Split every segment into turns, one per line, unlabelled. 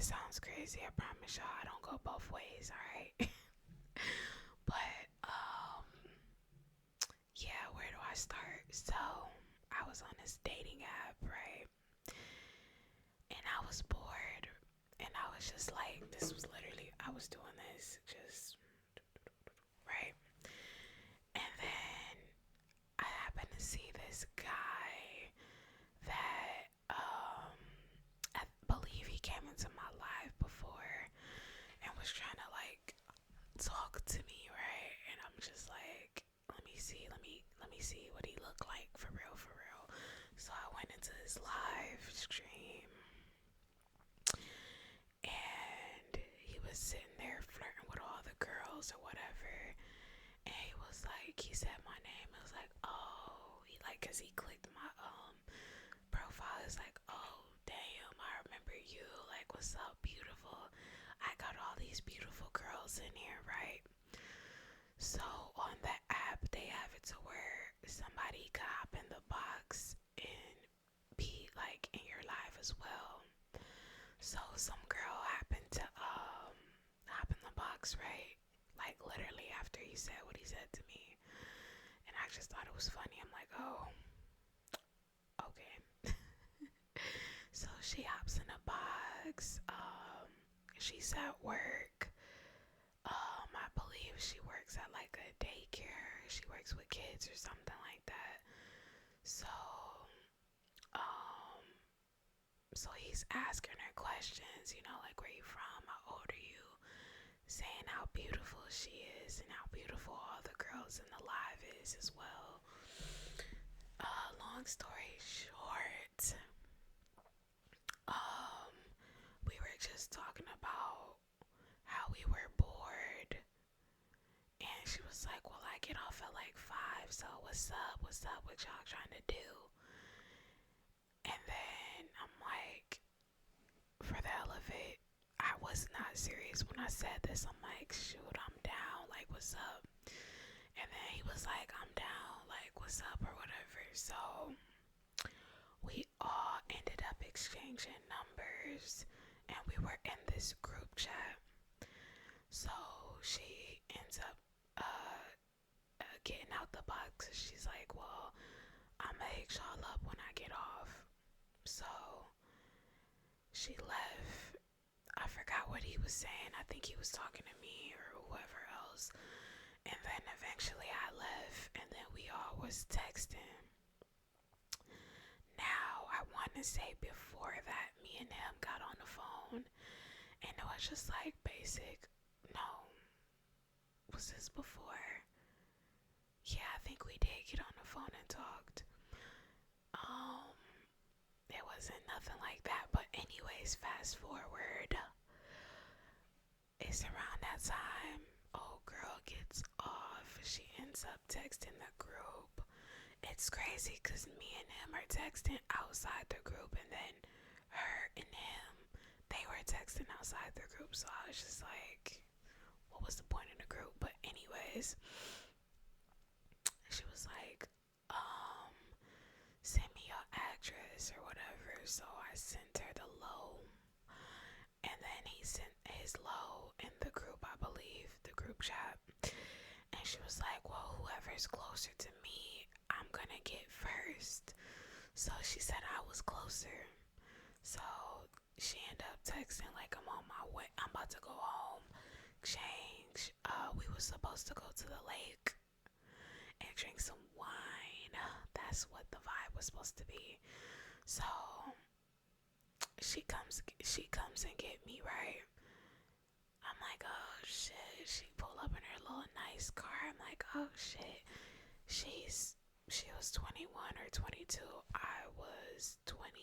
That sounds crazy. I promise y'all I don't go both ways, alright? But yeah, where do I start? So I was on this dating app, right? And I was bored. And I was just like, this was literally, I was doing this just, right? And then I happened to see this guy that I believe he came into my life before and was trying to like talk to me, right? And I'm just like, let me see what he looked like for real, for real. So I went into his live stream and he was sitting there flirting with all the girls or whatever. And he said my name. It was like, oh, cause he clicked my profile. It's like, oh, damn, I remember you. Like, what's up, beautiful? I got all these beautiful girls in here, right? So on the app, they have it to where somebody could hop in the box and be like in your live as well. So some girl happened to hop in the box, right? Like literally after he said what he said to me. And I just thought it was funny. I'm like, oh, okay. So she hops in a box. She's at work. I believe she works at like a daycare. She works with kids or something like that. So, um, so he's asking her questions, like where you from, how old are you, saying how beautiful she is and how beautiful all the girls in the live is as well. Long story short, um, we were just talking about how we were bored. And she was like, well, I get off at like 5, so what's up? What's up? What y'all trying to do? And then I'm like, for the hell of it, I was not serious when I said this. I'm like, shoot, I'm down. Like, what's up? And then he was like, I'm down. Like, what's up or whatever. So we all ended up exchanging numbers and we were in this group chat. So she ends up getting out the box. She's like, well, I'ma hit y'all up when I get off. So she left. I forgot what he was saying. I think he was talking to me or whoever else. And then eventually I left and then we all was texting. Now I want to say before that me and him got on the phone and it was just like basic. No, was this before? Yeah, I think we did get on the phone and talked. It wasn't nothing like that. But anyways, fast forward. It's around that time. Old girl gets off. She ends up texting the group. It's crazy because me and him are texting outside the group, and then her and him, they were texting outside the group. So I was just like, what was the point in the group? But anyways, she was like, send me your address or whatever. So I sent her the low, and then he sent his low in the group, I believe, the group chat. And she was like, well, whoever's closer to me, I'm gonna get first. So she said I was closer. So she ended up texting like, I'm on my way, I'm about to go home, change. We were supposed to go to the lake and drink some wine. That's what the vibe was supposed to be. So she comes and get me, right? I'm like, oh shit. She pull up in her little nice car. I'm like, oh shit. She was 21 or 22. I was 28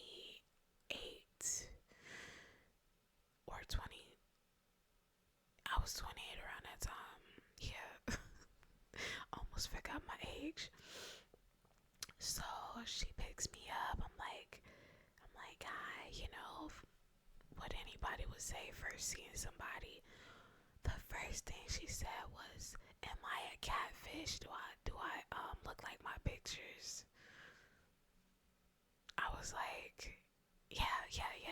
or 20. I was 28 around that time. Yeah. Almost forgot my age. So she picks me up. I'm like, hi, what anybody would say first seeing somebody. The first thing she said was, am I a catfish? Do I look like my pictures? I was like, yeah,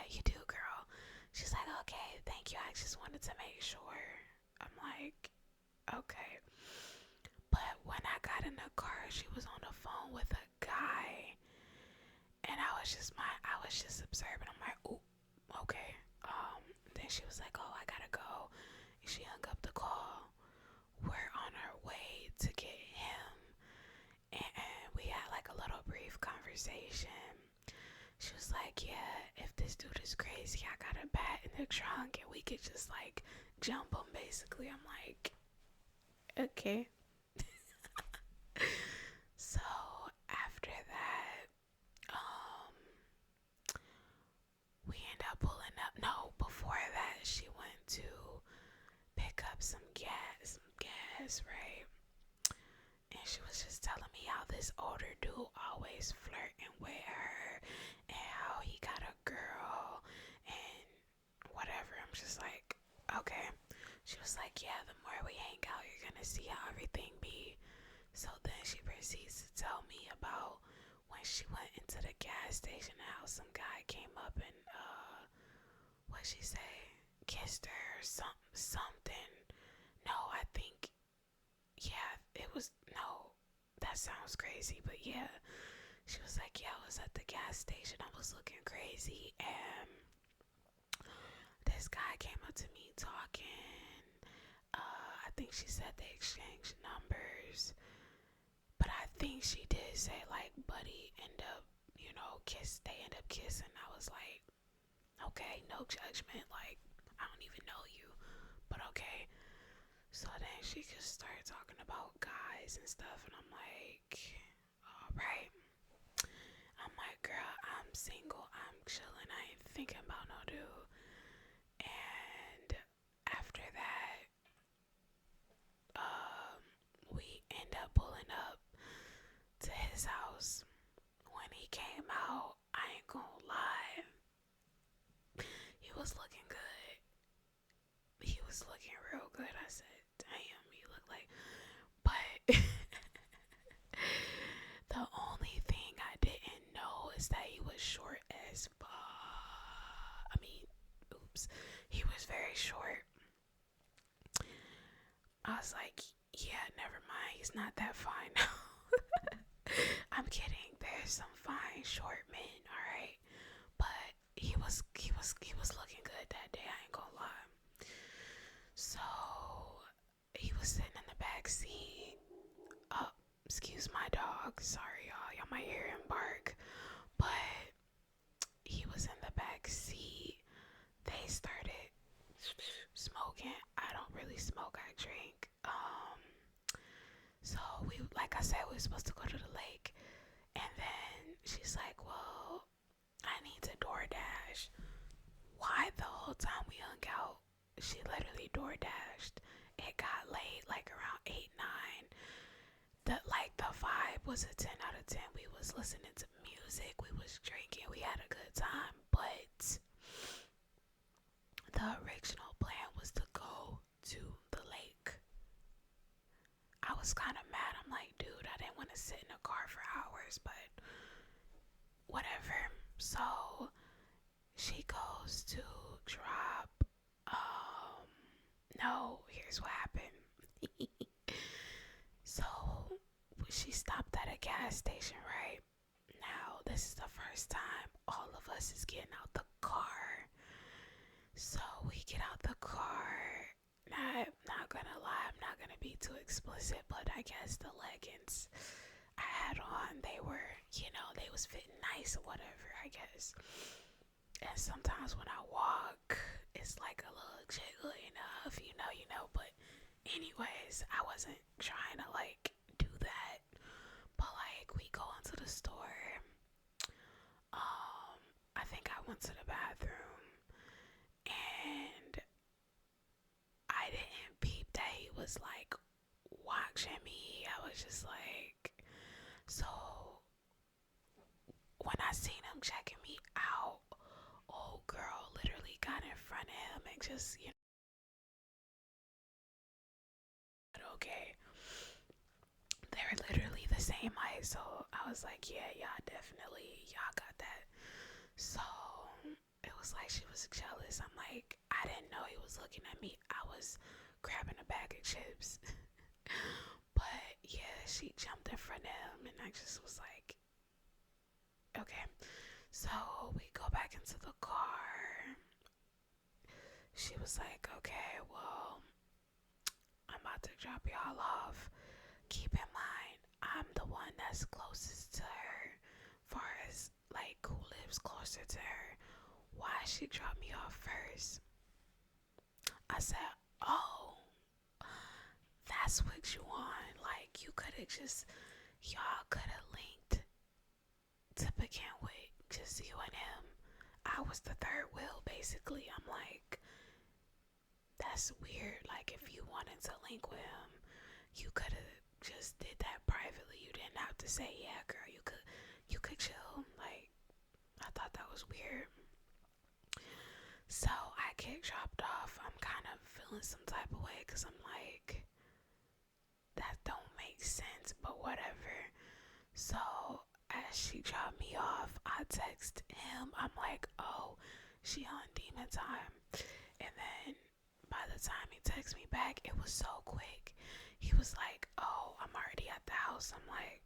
you do, girl. She's like, okay, thank you. I just wanted to make sure. I'm like, okay. But when I got in the car, she was on the phone with a guy, and I was just observing. I'm like, ooh, okay. Then she was like, oh, I gotta go. And she hung up the call. We're on our way to get him, and we had like a little brief conversation. She was like, yeah, if this dude is crazy, I got a bat in the trunk and we could just like jump him basically. I'm like, okay. So after that, um, we end up pulling up. No, before that, she went to pick up some gas, right? And she was just telling me how this older dude always flirting with her and how he got a girl and whatever. I'm just like, okay. She was like, yeah, the more we hang out, you're gonna see how everything be. So then she proceeds to tell me about when she went into the gas station and how some guy came up and what she say, kissed her or something. No, I think, yeah, it was, no, that sounds crazy, but yeah, she was like, yeah, I was at the gas station, I was looking crazy, and this guy came up to me talking. I think she said they exchanged numbers, but I think she did say like buddy end up, they end up kissing. I was like, okay, no judgment, like I don't even know you, but okay. So then she just started talking about guys and stuff, and I'm like, all right. I'm like, girl, I'm single, I'm chilling, I ain't thinking about no dude. And after that, we end up pulling up to his house. When he came out, I ain't gonna lie, he was looking good. He was looking real good. I said, damn, he looked like. But the only thing I didn't know is that he was short as fuck. I mean, oops. He was very short. I was like, yeah, never mind. He's not that fine now. I'm kidding. There's some fine short men, alright? But he was looking good that day, I ain't gonna lie. So he was sitting in the back seat. Oh, excuse my dog. Sorry, y'all might hear him bark. But he was in the back seat. They started smoking. I don't really smoke, I drink. So we, like I said, we were supposed to go to the lake. And then she's like, well, I need to DoorDash. Why the whole time we hung out, she literally DoorDashed. It got late, like around 8, 9. The vibe was a 10 out of 10. We was listening to music, we was drinking, we had a good time. But the original plan was to go to the lake. I was kind of mad. I'm like, dude, I didn't want to sit in a car for hours, but whatever. So she goes to drop. No, here's what happened. So she stopped at a gas station, right? Now, this is the first time all of us is getting out the car. So we get out the car. Not gonna lie, I'm not gonna be too explicit, but I guess the leggings I had on, they were, they was fitting nice or whatever, I guess. And sometimes when I walk, it's like a little jiggly enough, but anyways, I wasn't trying to like do that. But like we go into the store. I think I went to the bathroom and I didn't peep that he was like watching me. I was just like, so when I seen him checking me out, old girl literally got in front of him and just, okay. They're literally the same height, so I was like, yeah, y'all got that. So it was like she was jealous. I'm like, didn't know he was looking at me. I was grabbing a bag of chips. But yeah, she jumped in front of him, and I just was like, okay. So we go back into the car. She was like, okay, well, I'm about to drop y'all off. Keep in mind, I'm the one that's closest to her, far as like who lives closer to her. Why she dropped me off first? I said, oh, that's what you want. Like, you could have just, y'all could have linked to begin with, just you and him. I was the third wheel, basically. I'm like, that's weird. Like, if you wanted to link with him, you could have just did that privately. You didn't have to say, yeah, girl, you could chill. Like, I thought that was weird. So I get dropped off. I'm kind of feeling some type of way because I'm like, that don't make sense, but whatever. So as she dropped me off, I text him. I'm like, oh, she on demon time. And then by the time he texts me back, it was so quick. He was like, oh, I'm already at the house. I'm like,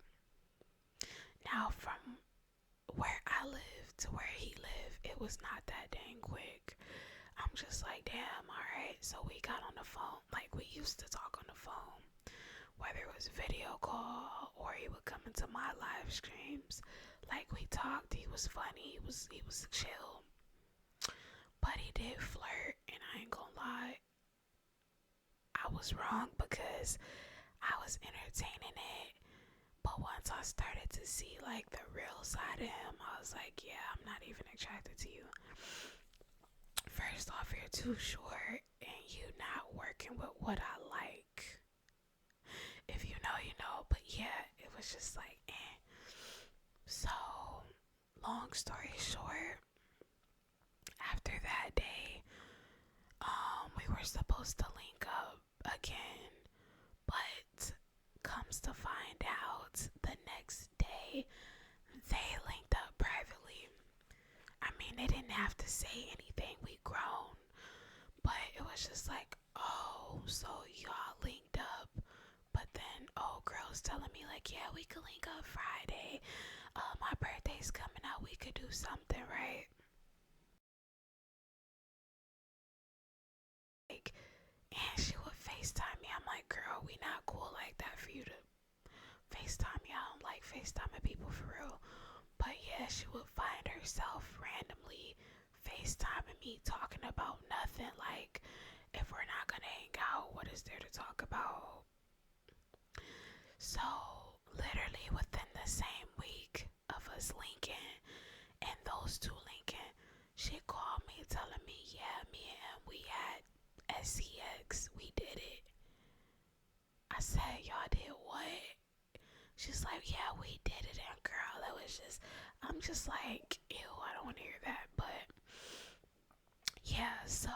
now from where I live to where he lived, it was not that dang quick. I'm just like, damn, alright. So we got on the phone. Like, we used to talk on the phone, whether it was video call or he would come into my live streams. Like, we talked. He was funny. He was chill. But he did flirt, and I ain't gonna lie, I was wrong because I was entertaining it. But once I started to see like the real side of him, I was like, yeah, I'm not even attracted to you. First off, you're too short and you not working with what I like. If you know, you know. But yeah, it was just like, eh. So, long story short, after that day, we were supposed to link up again, but comes to find out the next day they linked up privately. I mean, they didn't have to say anything, we grown, but it was just like, oh, so y'all linked up. But then old girl's telling me like, yeah, we could link up Friday. My birthday's coming out, we could do something, right? Like, and she would FaceTime me. I'm like, girl, we not cool like that for you to FaceTime me. I don't like FaceTiming people for real. But yeah, she would find herself randomly FaceTiming me talking about nothing. Like, if we're not gonna hang out, what is there to talk about? So, literally within the same week of us linking and those two linking, she called me telling me, yeah, me and him, we had SCX, we did it. I said, y'all did what? She's like, yeah, we did it. And girl, that was just, I'm just like, ew, I don't want to hear that. But yeah, so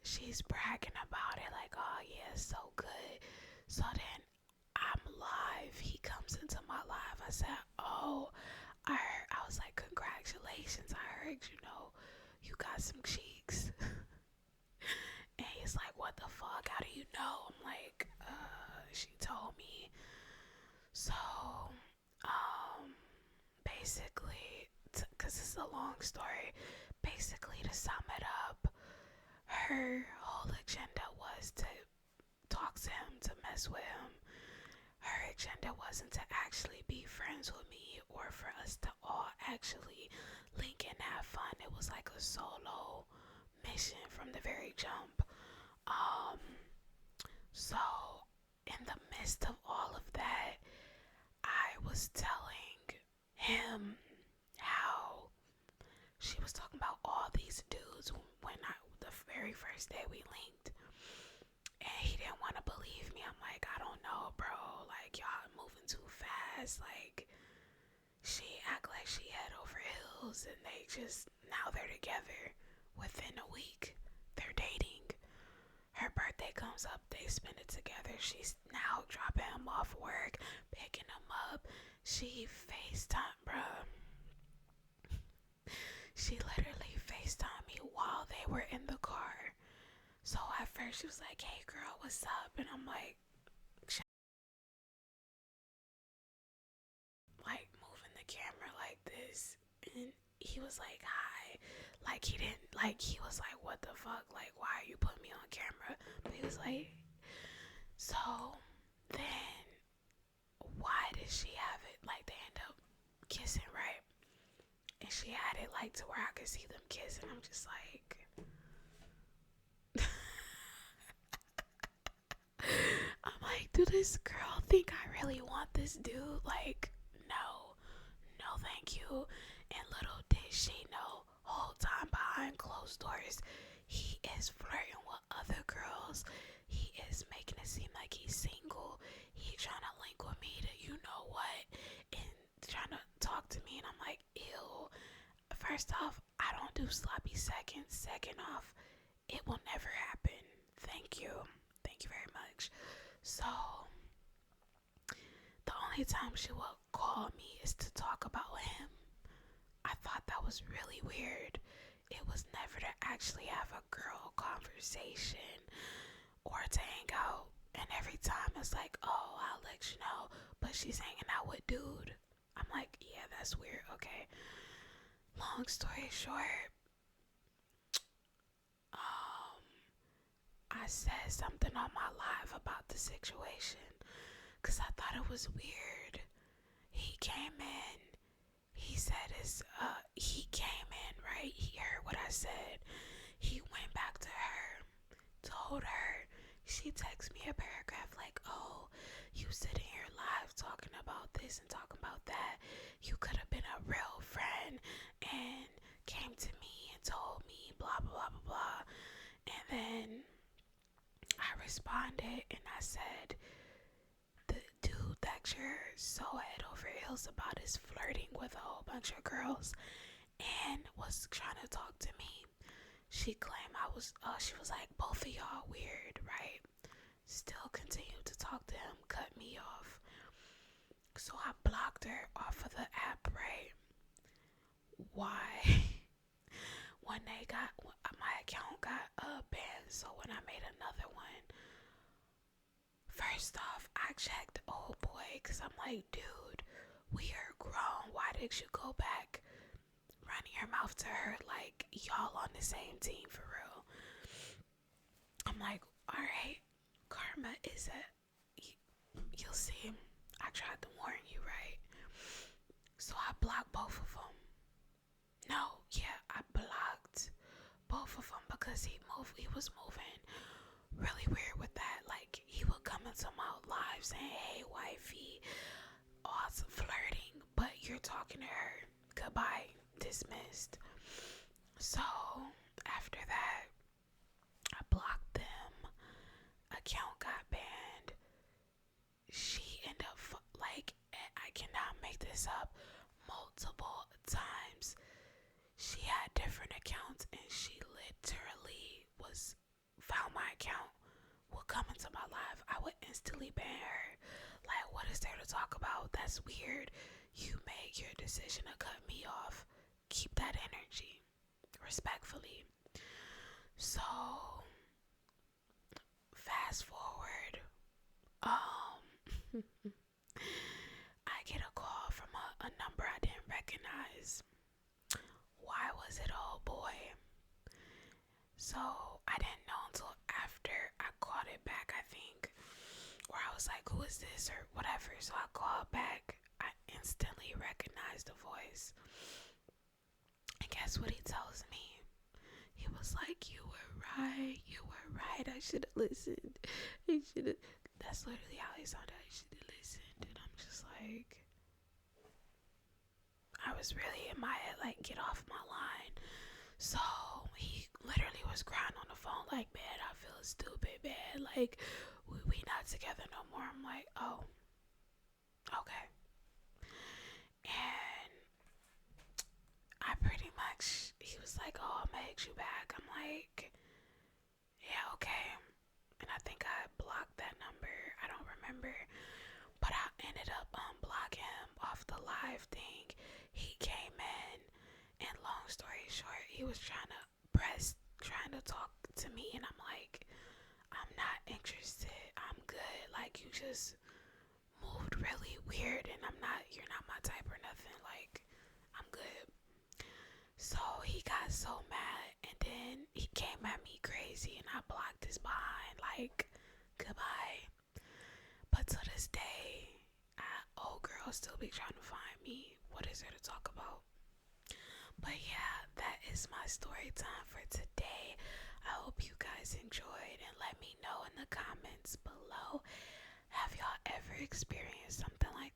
she's bragging about it like, oh yeah, so good. So then I'm live. He comes into my live. I said, oh, I was like, congratulations. I heard, you got some cheeks. And he's like, what the fuck? How do you know? I'm like, she told me. So, basically, because it's a long story, basically to sum it up, her whole agenda was to talk to him, to mess with him. Her agenda wasn't to actually be friends with me or for us to all actually link and have fun. It was like a solo mission from the very jump. So in the midst of all of that, I was telling him how she was talking about all these dudes when the very first day we linked, and he didn't want to believe me. I'm like, I don't know, bro. Like, y'all moving too fast. Like, she act like she head over heels, and they just now they're together within a week. They're dating. Her birthday comes up, they spend it together. She's now dropping him off work, picking him up. She FaceTime, bruh. She literally FaceTime me while they were in the car. So at first she was like, hey girl, what's up? And I'm like moving the camera like this. And he was like, hi. Like he didn't, like he was like, what the fuck? Like, why are you putting me on camera? But he was like, so then why did she have it? Like they end up kissing, right? And she had it like to where I could see them kiss. And I'm just like, I'm like, do this girl think I really want this dude? Like, no, no, thank you. And little did she know, whole time behind closed doors, he is flirting with other girls. He is making it seem like he's single. He trying to link with me to you know what, and trying to talk to me. And I'm like, ew. First off, I don't do sloppy seconds. Second off, it will never happen. Thank you. Thank you very much. So, the only time she will call me is to talk about him. I thought that was really weird. It was never to actually have a girl conversation or to hang out. And every time it's like, oh, I'll let you know. But she's hanging out with dude. I'm like, yeah, that's weird. Okay. Long story short, I said something on my live about the situation because I thought it was weird. He came in, he said he came in, right? He heard what I said. He went back to her, told her, she texted me a paragraph like, oh, you sitting here live talking about this and talking about that. You could have been a real friend and came to me and told me blah, blah, blah, blah, blah. And then I responded and I said, the dude that you're so head over heels about is flirting with a whole bunch of girls and was trying to talk to me. She claimed I was, she was like, both of y'all weird, right? Still continued to talk to him, cut me off. So I blocked her off of the app, right? Why? When my account got banned, so when I made another one, first off, I checked old boy because I'm like, dude, we are grown. Why did you go back running your mouth to her like y'all on the same team for real? I'm like, alright, karma is you'll see. I tried to warn you, right? So I blocked both of them. No, yeah, I blocked both of them because he was moving really weird with that. Like, he would come into my live saying, hey, wifey, awesome flirting, but you're talking to her. Goodbye, dismissed. So, after that, I blocked them. Account got banned. She ended up, like, I cannot make this up, multiple times. She had different accounts and she literally found my account, would come into my live, I would instantly ban her. Like, what is there to talk about? That's weird. You made your decision to cut me off. Keep that energy. Respectfully. So, fast forward. I get a call from a number I didn't recognize. Why was it oh boy? So I didn't know until after I called it back, I think. Or I was like, who is this? Or whatever. So I called back. I instantly recognized the voice. And guess what he tells me? He was like, you were right. You were right. I should have listened. That's literally how he sounded. I should have listened. And I'm just like, I was really in my head like, get off my line. So he literally was crying on the phone like, man, I feel stupid, man. Like, we not together no more. I'm like, oh, okay. And I pretty much, he was like, oh, I'm gonna hit you back. I'm like, yeah, okay. And I think I blocked that number. I don't remember. But I ended up unblocking him off the live thing. He came in, and long story short, he was trying trying to talk to me, and I'm like, I'm not interested. I'm good. Like, you just moved really weird, and you're not my type or nothing. Like, I'm good. So he got so mad, and then he came at me crazy, and I blocked his behind. Like, goodbye. But to this day, old girls still be trying to find me. What is there to talk about? But yeah, that is my story time for today. I hope you guys enjoyed, and let me know in the comments below. Have y'all ever experienced something like